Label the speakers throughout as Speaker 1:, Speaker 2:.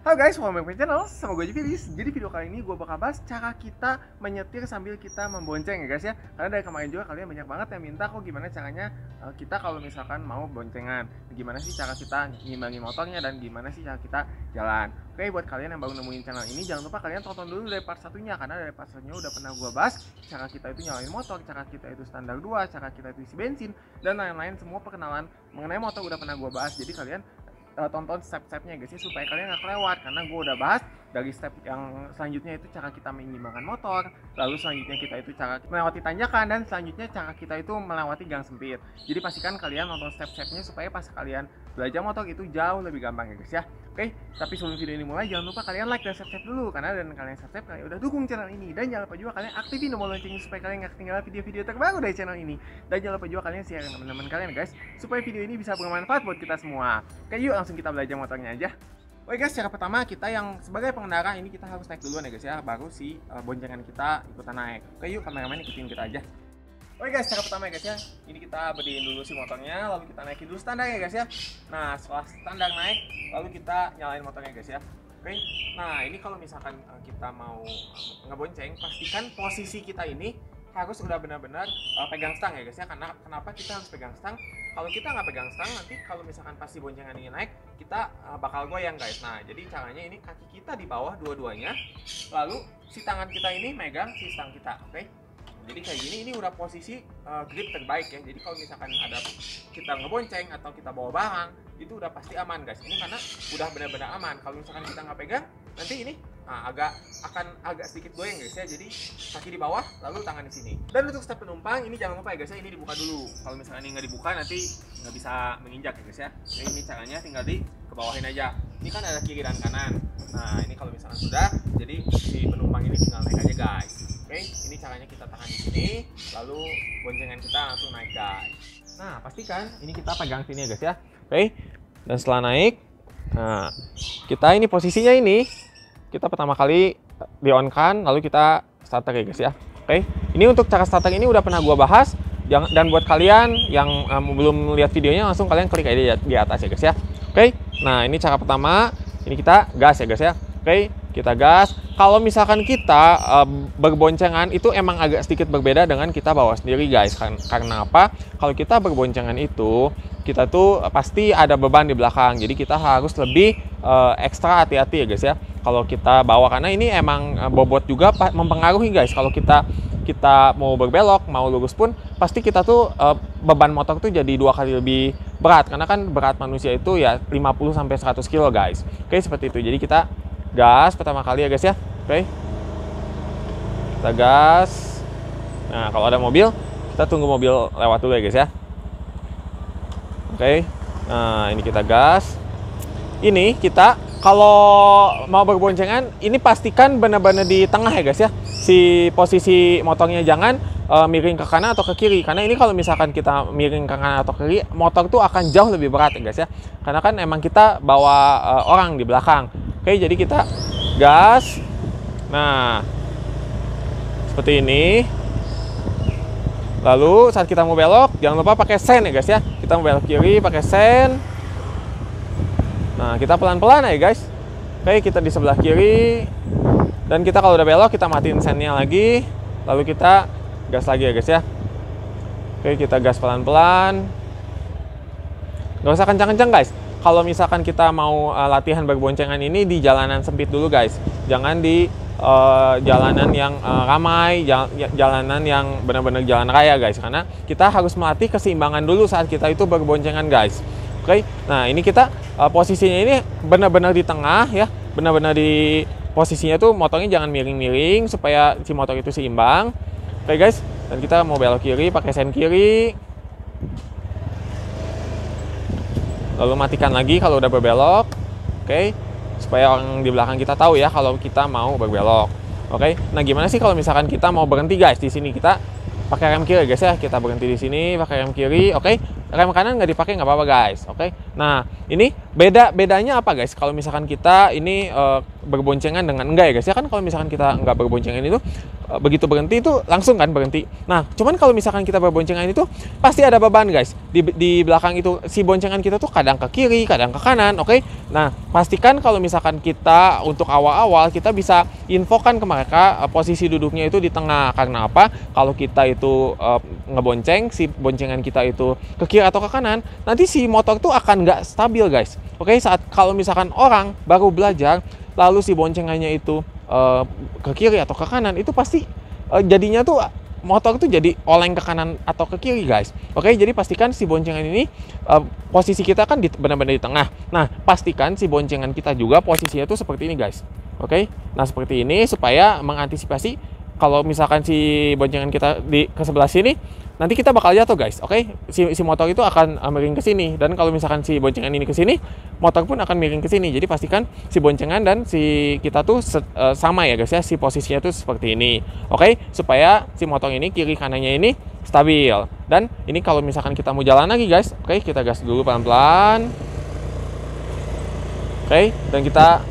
Speaker 1: Halo guys, welcome back to my channel, sama gue Juvilis. Jadi video kali ini gue bakal bahas cara kita menyetir sambil kita membonceng ya guys ya. Karena dari kemarin juga kalian banyak banget yang minta kok gimana caranya kita kalau misalkan mau boncengan, gimana sih cara kita ngimbangi motornya dan gimana sih cara kita jalan. Oke, buat kalian yang baru nemuin channel ini, jangan lupa kalian tonton dulu dari part satunya. Karena dari part satunya udah pernah gue bahas cara kita itu nyalain motor, cara kita itu standar 2, cara kita itu isi bensin, dan lain-lain. Semua perkenalan mengenai motor udah pernah gue bahas. Jadi kalian tonton step-stepnya guys ya, supaya kalian gak kelewat. Karena gue udah bahas dari step yang selanjutnya itu cara kita mengimbangkan motor, lalu selanjutnya kita itu cara melewati tanjakan, dan selanjutnya cara kita itu melewati gang sempit. Jadi pastikan kalian nonton step-stepnya supaya pas kalian belajar motor itu jauh lebih gampang ya guys ya. Oke, tapi sebelum video ini mulai jangan lupa kalian like dan subscribe dulu, karena dengan kalian subscribe kalian udah dukung channel ini. Dan jangan lupa juga kalian aktifin tombol loncengnya supaya kalian gak ketinggalan video-video terbaru dari channel ini. Dan jangan lupa juga kalian share ke teman-teman kalian guys, supaya video ini bisa bermanfaat buat kita semua. Oke, yuk langsung kita belajar motornya aja. Oke guys, cara pertama kita yang sebagai pengendara ini kita harus naik duluan ya guys ya, baru si boncengan kita ikutan naik. Oke, yuk kameramen ikutin kita aja. Oke guys, cara pertama ya guys ya, ini kita berdiriin dulu si motornya, lalu kita naikin dulu standar ya guys ya. Nah, setelah standar naik, lalu kita nyalain motornya guys ya. Oke, nah ini kalau misalkan kita mau ngebonceng, pastikan posisi kita ini harus udah benar-benar pegang stang ya guys ya. Karena kenapa kita harus pegang stang? Kalau kita nggak pegang stang, nanti kalau misalkan pasti boncengan ini naik, kita bakal goyang guys. Nah, jadi caranya ini kaki kita di bawah dua-duanya, lalu si tangan kita ini megang si stang kita. Oke, jadi kayak gini, ini udah posisi grip terbaik ya. Jadi kalau misalkan ada kita ngebonceng atau kita bawa barang, itu udah pasti aman guys. Ini karena udah benar-benar aman. Kalau misalkan kita nggak pegang, nanti ini akan agak sedikit goyang guys ya. Jadi kaki di bawah, lalu tangan di sini. Dan untuk step penumpang ini jangan lupa ya guys ya, ini dibuka dulu. Kalau misalkan ini nggak dibuka, nanti nggak bisa menginjak ya guys ya. Jadi ini caranya tinggal di kebawahin aja. Ini kan ada kiri dan kanan. Nah, ini kalau misalkan sudah, jadi si penumpang ini tinggal naik aja guys. Oke, ini caranya kita tahan di sini, lalu boncengan kita langsung naik guys. Nah, pastikan ini kita pegang sini ya guys ya. Oke, dan setelah naik, nah kita ini posisinya ini, kita pertama kali di-on-kan, lalu kita starter ya guys ya. Oke, ini untuk cara starter ini udah pernah gua bahas. Dan buat kalian yang belum lihat videonya, langsung kalian klik aja di atas ya guys ya. Oke, nah ini cara pertama, ini kita gas ya guys ya. Oke, kita gas. Kalau misalkan kita berboncengan itu emang agak sedikit berbeda dengan kita bawa sendiri guys. Karena apa? Kalau kita berboncengan itu, kita tuh pasti ada beban di belakang. Jadi kita harus lebih ekstra hati-hati ya guys ya. Kalau kita bawa, karena ini emang bobot juga mempengaruhi guys. Kalau kita mau berbelok, mau lurus pun, pasti kita tuh beban motor tuh jadi 2 kali lebih berat. Karena kan berat manusia itu ya 50-100 kilo guys. Oke, seperti itu. Jadi kita gas pertama kali ya guys ya. Oke, kita gas. Nah, kalau ada mobil, kita tunggu mobil lewat dulu ya guys ya. Oke, nah ini kita gas. Ini kita kalau mau berboncengan, ini pastikan benar-benar di tengah ya guys ya. Si posisi motornya jangan miring ke kanan atau ke kiri. Karena ini kalau misalkan kita miring ke kanan atau ke kiri, motor tuh akan jauh lebih berat ya guys ya. Karena kan emang kita bawa orang di belakang. Oke, jadi kita gas. Nah, seperti ini. Lalu saat kita mau belok, jangan lupa pakai sen ya guys ya. Kita mau belok kiri pakai sen. Nah, kita pelan-pelan ya guys. Oke, kita di sebelah kiri. Dan kita kalau udah belok, kita matiin sennya lagi. Lalu kita gas lagi ya guys ya. Oke, kita gas pelan-pelan. Gak usah kencang-kencang guys. Kalau misalkan kita mau latihan berboncengan ini di jalanan sempit dulu guys. Jangan di jalanan yang ramai, jalanan yang benar-benar jalan raya guys. Karena kita harus melatih keseimbangan dulu saat kita itu berboncengan guys. Oke, nah ini kita posisinya ini benar-benar di tengah ya. Benar-benar di posisinya tuh motornya jangan miring-miring supaya si motor itu seimbang. Oke guys, dan kita mau belok kiri pakai sen kiri. Lalu matikan lagi kalau udah berbelok. Oke, supaya orang di belakang kita tahu ya kalau kita mau berbelok. Oke, nah gimana sih kalau misalkan kita mau berhenti guys? Di sini kita pakai rem kiri guys ya. Kita berhenti di sini pakai rem kiri. Oke, rem kanan nggak dipakai nggak apa-apa guys. Oke, nah ini bedanya apa guys? Kalau misalkan kita ini berboncengan dengan enggak ya guys ya. Kan kalau misalkan kita nggak berboncengan itu
Speaker 2: begitu berhenti itu langsung kan berhenti. Nah, cuman kalau misalkan kita berboncengan itu pasti ada beban guys. Di belakang itu si boncengan kita tuh kadang ke kiri, kadang ke kanan, oke? Nah, pastikan kalau misalkan kita untuk awal-awal kita bisa infokan ke mereka posisi duduknya itu di tengah. Karena apa? Kalau kita itu ngebonceng, si boncengan kita itu ke kiri atau ke kanan, nanti si motor tuh akan nggak stabil guys. Oke, saat kalau misalkan orang baru belajar, lalu si boncengannya itu ke kiri atau ke kanan, itu pasti jadinya tuh motor tuh jadi oleng ke kanan atau ke kiri guys. Oke, jadi pastikan si boncengan ini posisi kita kan benar-benar di tengah. Nah, pastikan si boncengan kita juga posisinya tuh seperti ini guys. Oke, nah seperti ini supaya mengantisipasi kalau misalkan si boncengan kita ke sebelah sini, nanti kita bakal jatuh guys. Oke, si motor itu akan miring ke sini, dan kalau misalkan si boncengan ini ke sini, motor pun akan miring ke sini. Jadi pastikan si boncengan dan si kita tuh sama ya guys ya, si posisinya tuh seperti ini. Oke, supaya si motor ini kiri kanannya ini stabil. Dan ini kalau misalkan kita mau jalan lagi guys, oke, kita gas dulu pelan-pelan. Oke, dan kita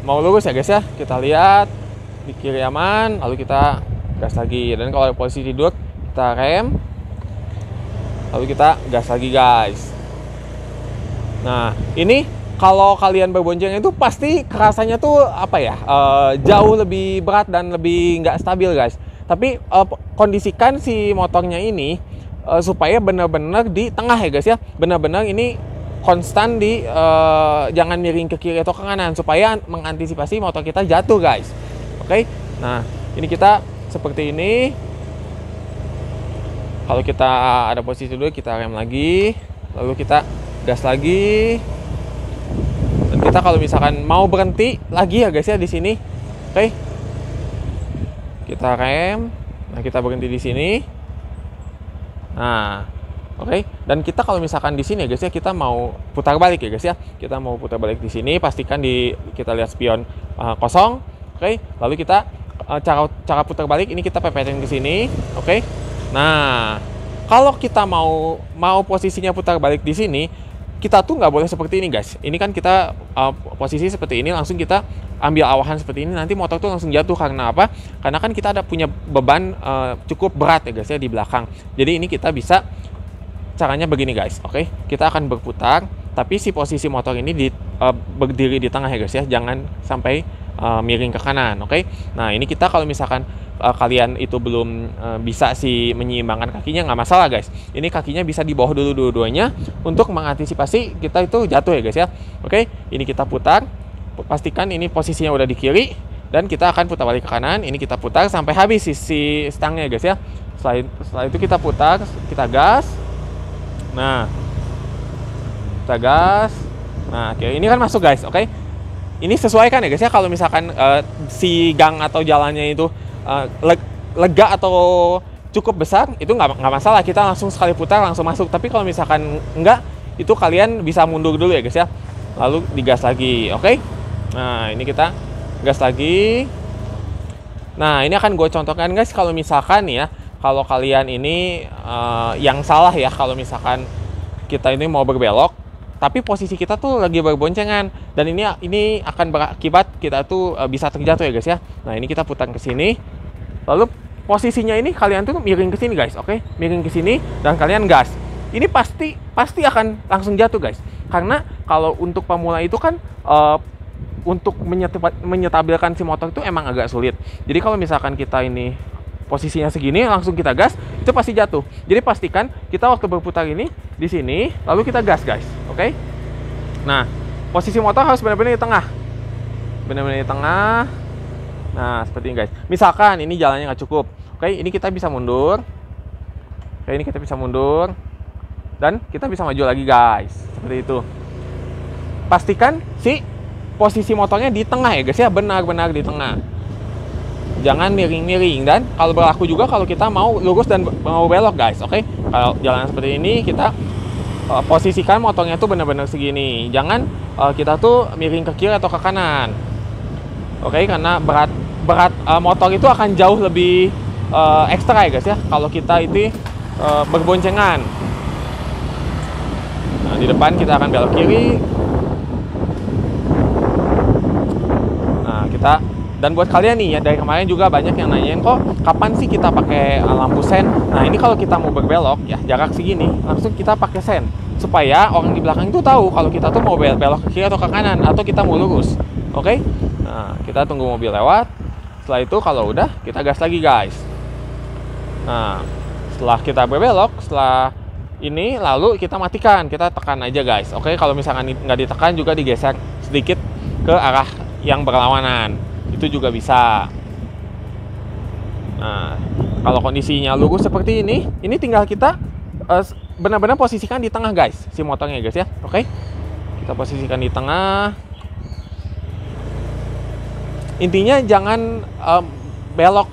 Speaker 2: mau lurus ya guys ya. Kita lihat di kiri aman, lalu kita gas lagi. Dan kalau posisi duduk, kita rem, lalu kita gas lagi guys. Nah, ini kalau kalian berboncengan itu pasti kerasanya tuh apa ya, jauh lebih berat dan lebih nggak stabil guys. Tapi kondisikan si motornya ini supaya benar-benar di tengah ya guys ya, benar-benar ini konstan di jangan miring ke kiri atau ke kanan, supaya mengantisipasi motor kita jatuh guys. Oke, nah ini kita seperti ini. Kalau kita ada posisi dulu, kita rem lagi, lalu kita gas lagi. Dan kita kalau misalkan mau berhenti lagi ya guys ya di sini, oke, kita rem. Nah, kita berhenti di sini. Nah, oke. Dan kita kalau misalkan di sini ya guys ya, kita mau putar balik ya guys ya, kita mau putar balik di sini, pastikan kita lihat spion kosong. Oke, lalu kita cara putar balik ini kita pepetin ke sini, oke. Nah, kalau kita mau posisinya putar balik di sini, kita tuh nggak boleh seperti ini guys. Ini kan kita posisi seperti ini, langsung kita ambil awahan seperti ini, nanti motor tuh langsung jatuh. Karena apa? Karena kan kita ada punya beban cukup berat ya guys ya di belakang. Jadi ini kita bisa caranya begini guys, oke. Kita akan berputar, tapi si posisi motor ini berdiri di tengah ya guys ya, jangan sampai miring ke kanan, oke. Nah, ini kita kalau misalkan kalian itu belum bisa menyeimbangkan kakinya, nggak masalah guys. Ini kakinya bisa di bawah dulu dua-duanya untuk mengantisipasi kita itu jatuh ya guys ya. Oke, ini kita putar, pastikan ini posisinya udah di kiri, dan kita akan putar balik ke kanan. Ini kita putar sampai habis si stangnya guys ya. Setelah itu kita putar, kita gas. Nah, kita gas. Nah, oke, ini kan masuk guys, oke. Ini sesuaikan ya guys ya, kalau misalkan si gang atau jalannya itu lega atau cukup besar, itu nggak masalah, kita langsung sekali putar langsung masuk. Tapi kalau misalkan enggak, itu kalian bisa mundur dulu ya guys ya, lalu digas lagi, oke. Nah, ini kita gas lagi. Nah, ini akan gue contohkan guys, kalau misalkan ya, kalau kalian ini yang salah ya, kalau misalkan kita ini mau berbelok tapi posisi kita tuh lagi berboncengan, dan ini akan berakibat kita tuh bisa terjatuh ya guys ya. Nah, ini kita putar ke sini, lalu posisinya ini kalian tuh miring ke sini guys, oke, miring ke sini, dan kalian gas. Ini pasti akan langsung jatuh guys, karena kalau untuk pemula itu kan untuk menyetabilkan si motor itu emang agak sulit. Jadi kalau misalkan kita ini posisinya segini langsung kita gas, itu pasti jatuh. Jadi pastikan kita waktu berputar ini di sini, lalu kita gas guys, oke. Nah, posisi motor harus benar-benar di tengah, benar-benar di tengah. Nah, seperti ini guys. Misalkan ini jalannya nggak cukup, oke, ini kita bisa mundur, oke, ini kita bisa mundur, dan kita bisa maju lagi guys, seperti itu. Pastikan si posisi motornya di tengah ya guys ya, benar-benar di tengah, jangan miring-miring. Dan kalau berlaku juga kalau kita mau lurus dan mau belok guys, oke. Kalau jalan seperti ini, kita posisikan motornya tuh benar-benar segini, jangan kita tuh miring ke kiri atau ke kanan, oke. Karena berat motor itu akan jauh lebih ekstra ya guys ya, kalau kita itu berboncengan. Nah, di depan kita akan belok kiri. Nah, kita dan buat kalian nih ya, dari kemarin juga banyak yang nanyain kok kapan sih kita pakai lampu sen. Nah ini kalau kita mau berbelok ya jarak segini langsung kita pakai sen supaya orang di belakang itu tahu kalau kita tuh mau belok ke kiri atau ke kanan atau kita mau lurus. Oke? Nah kita tunggu mobil lewat. Setelah itu kalau udah kita gas lagi guys. Nah setelah kita berbelok, setelah ini lalu kita matikan, kita tekan aja guys. Oke, kalau misalkan nggak ditekan juga digeser sedikit ke arah yang berlawanan, itu juga bisa. Nah, kalau kondisinya lurus seperti ini tinggal kita benar-benar posisikan di tengah guys, si motornya guys ya. Oke, kita posisikan di tengah. Intinya jangan belok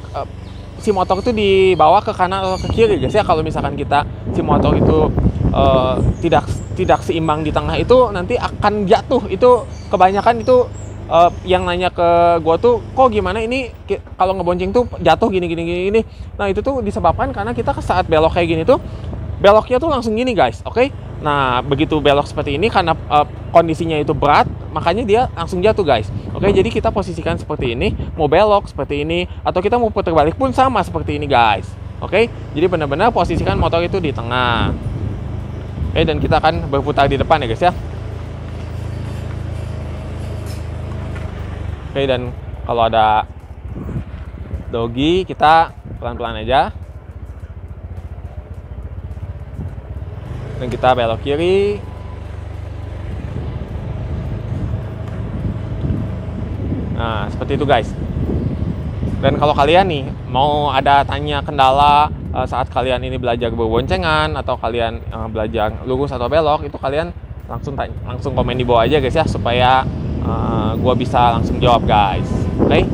Speaker 2: si motor itu dibawa ke kanan atau ke kiri guys ya. Kalau misalkan kita si motor itu tidak seimbang di tengah itu nanti akan jatuh. Itu kebanyakan itu yang nanya ke gua tuh kok gimana ini kalau ngebonceng tuh jatuh gini. Nah itu tuh disebabkan karena kita saat belok kayak gini tuh beloknya tuh langsung gini guys. Oke. Nah begitu belok seperti ini karena kondisinya itu berat, makanya dia langsung jatuh guys. Oke, jadi kita posisikan seperti ini, mau belok seperti ini, atau kita mau putar balik pun sama seperti ini guys. Oke, jadi benar-benar posisikan motor itu di tengah. Oke, dan kita akan berputar di depan ya guys ya. Oke, dan kalau ada doggy kita pelan-pelan aja. Dan kita belok kiri. Nah, seperti itu guys. Dan kalau kalian nih mau ada tanya kendala saat kalian ini belajar berboncengan atau kalian belajar lurus atau belok, itu kalian langsung komen di bawah aja guys ya, supaya gua bisa langsung jawab guys. Oke?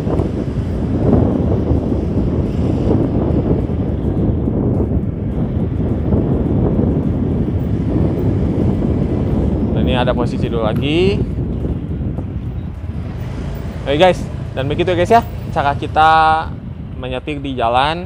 Speaker 2: Dan ini ada posisi dulu lagi. Oke guys, dan begitu guys ya cara kita menyetir di jalan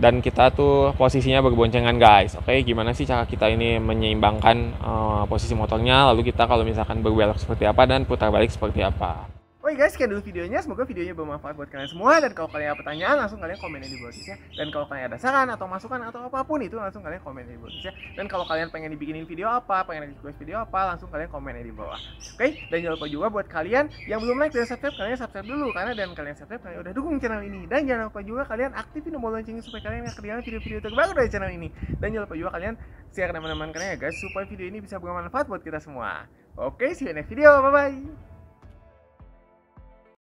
Speaker 2: dan kita tuh posisinya berboncengan guys. Oke, gimana sih cara kita ini menyeimbangkan posisi motornya, lalu kita kalau misalkan berbelok seperti apa dan putar balik seperti apa.
Speaker 1: Oke guys, sekian dulu videonya. Semoga videonya bermanfaat buat kalian semua. Dan kalau kalian ada pertanyaan, langsung kalian komen di bawah ya. Dan kalau kalian ada saran atau masukan atau apapun itu, langsung kalian komen di bawah ya. Dan kalau kalian pengen dibikinin video apa, pengen request video apa, langsung kalian komen di bawah. Oke? Dan jangan lupa juga buat kalian yang belum like dan subscribe, kalian subscribe dulu. Karena dan kalian subscribe, kalian udah dukung channel ini. Dan jangan lupa juga kalian aktifin tombol loncengnya supaya kalian nggak ketinggalan video-video terbaru dari channel ini. Dan jangan lupa juga kalian share ke teman-teman kalian ya guys, supaya video ini bisa bermanfaat buat kita semua. Oke, see you next video. Bye-bye.